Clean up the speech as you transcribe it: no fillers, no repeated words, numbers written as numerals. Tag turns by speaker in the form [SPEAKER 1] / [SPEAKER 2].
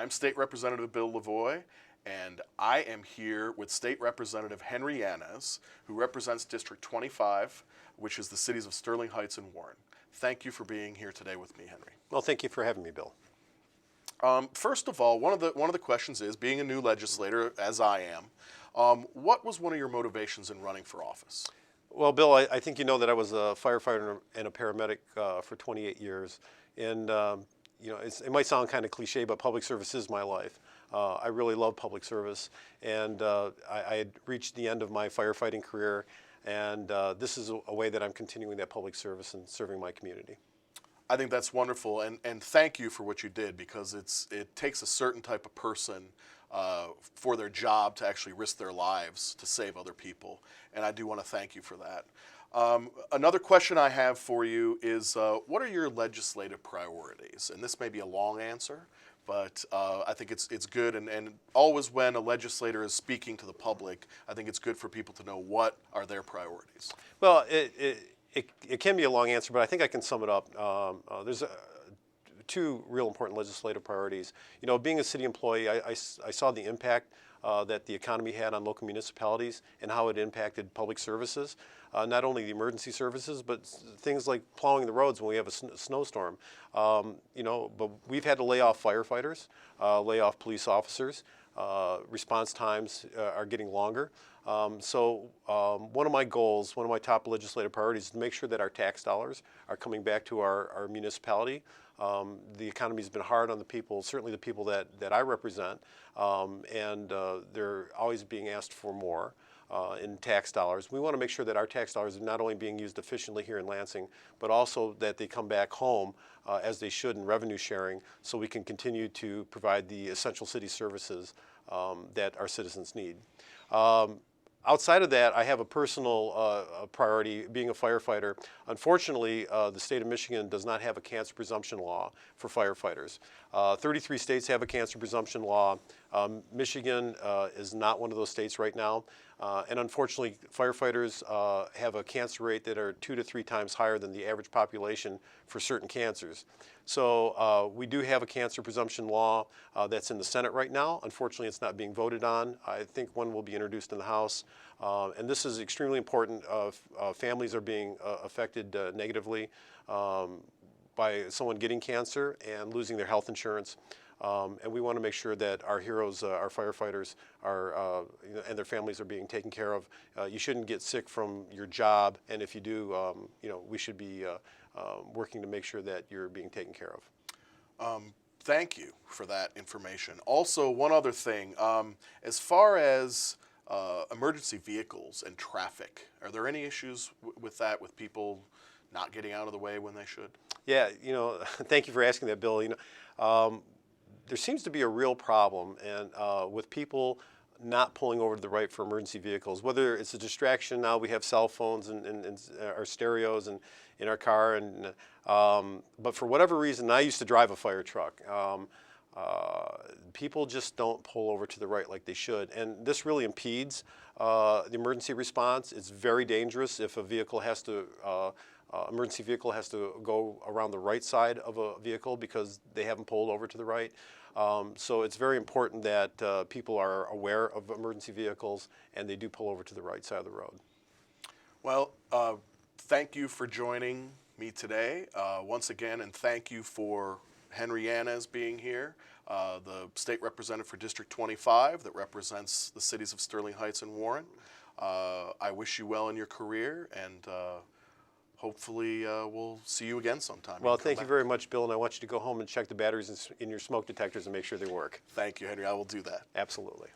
[SPEAKER 1] I'm State Representative Bill LaVoy, and I am here with State Representative Henry Yanez, who represents District 25, which is the cities of Sterling Heights and Warren. Thank you for being here today with me, Henry.
[SPEAKER 2] Well, thank you for having me, Bill.
[SPEAKER 1] First of all, one of the questions is, being a new legislator, as I am, what was one of your motivations in running for office?
[SPEAKER 2] Well, Bill, I think you know that I was a firefighter and a paramedic for 28 years. And, you know, it might sound kind of cliche, but public service is my life. I really love public service. And I had reached the end of my firefighting career. And this is a way that I'm continuing that public service and serving my community.
[SPEAKER 1] I think that's wonderful, and thank you for what you did, because it takes a certain type of person for their job to actually risk their lives to save other people, and I do want to thank you for that. Another question I have for you is, what are your legislative priorities? And this may be a long answer, but I think it's good, and always when a legislator is speaking to the public, I think it's good for people to know what are their priorities.
[SPEAKER 2] Well, it can be a long answer, but I think I can sum it up. There's two real important legislative priorities. You know, being a city employee, I saw the impact that the economy had on local municipalities and how it impacted public services, not only the emergency services, but things like plowing the roads when we have a snowstorm. You know, but we've had to lay off firefighters, lay off police officers. Response times are getting longer. So one of my goals, one of my top legislative priorities is to make sure that our tax dollars are coming back to our municipality. The economy's been hard on the people, certainly the people that I represent, and they're always being asked for more in tax dollars. We want to make sure that our tax dollars are not only being used efficiently here in Lansing, but also that they come back home as they should in revenue sharing, so we can continue to provide the essential city services that our citizens need. Outside of that, I have a personal priority, being a firefighter. Unfortunately, the state of Michigan does not have a cancer presumption law for firefighters. 33 states have a cancer presumption law. Michigan is not one of those states right now. And unfortunately, firefighters have a cancer rate that are 2 to 3 times higher than the average population for certain cancers. So we do have a cancer presumption law that's in the Senate right now. Unfortunately, it's not being voted on. I think one will be introduced in the House. And this is extremely important. Families are being affected negatively by someone getting cancer and losing their health insurance. And we want to make sure that our heroes, our firefighters, you know, and their families are being taken care of. You shouldn't get sick from your job, and if you do, you know, we should be working to make sure that you're being taken care of.
[SPEAKER 1] Thank you for that information. Also, one other thing, as far as emergency vehicles and traffic, are there any issues with that, with people not getting out of the way when they should?
[SPEAKER 2] Yeah, you know, thank you for asking that, Bill. You know, there seems to be a real problem and with people not pulling over to the right for emergency vehicles. Whether it's a distraction, now we have cell phones and our stereos and in our car, and but for whatever reason, I used to drive a fire truck. People just don't pull over to the right like they should, and this really impedes the emergency response. It's very dangerous if a vehicle has to emergency vehicle has to go around the right side of a vehicle because they haven't pulled over to the right. So it's very important that people are aware of emergency vehicles and they do pull over to the right side of the road.
[SPEAKER 1] Well, thank you for joining me today once again, and thank you for Henry Yanez being here, the state representative for District 25 that represents the cities of Sterling Heights and Warren. I wish you well in your career, and hopefully we'll see you again sometime.
[SPEAKER 2] Well, thank you very much, Bill, and I want you to go home and check the batteries in your smoke detectors and make sure they work.
[SPEAKER 1] Thank you, Henry. I will do that.
[SPEAKER 2] Absolutely.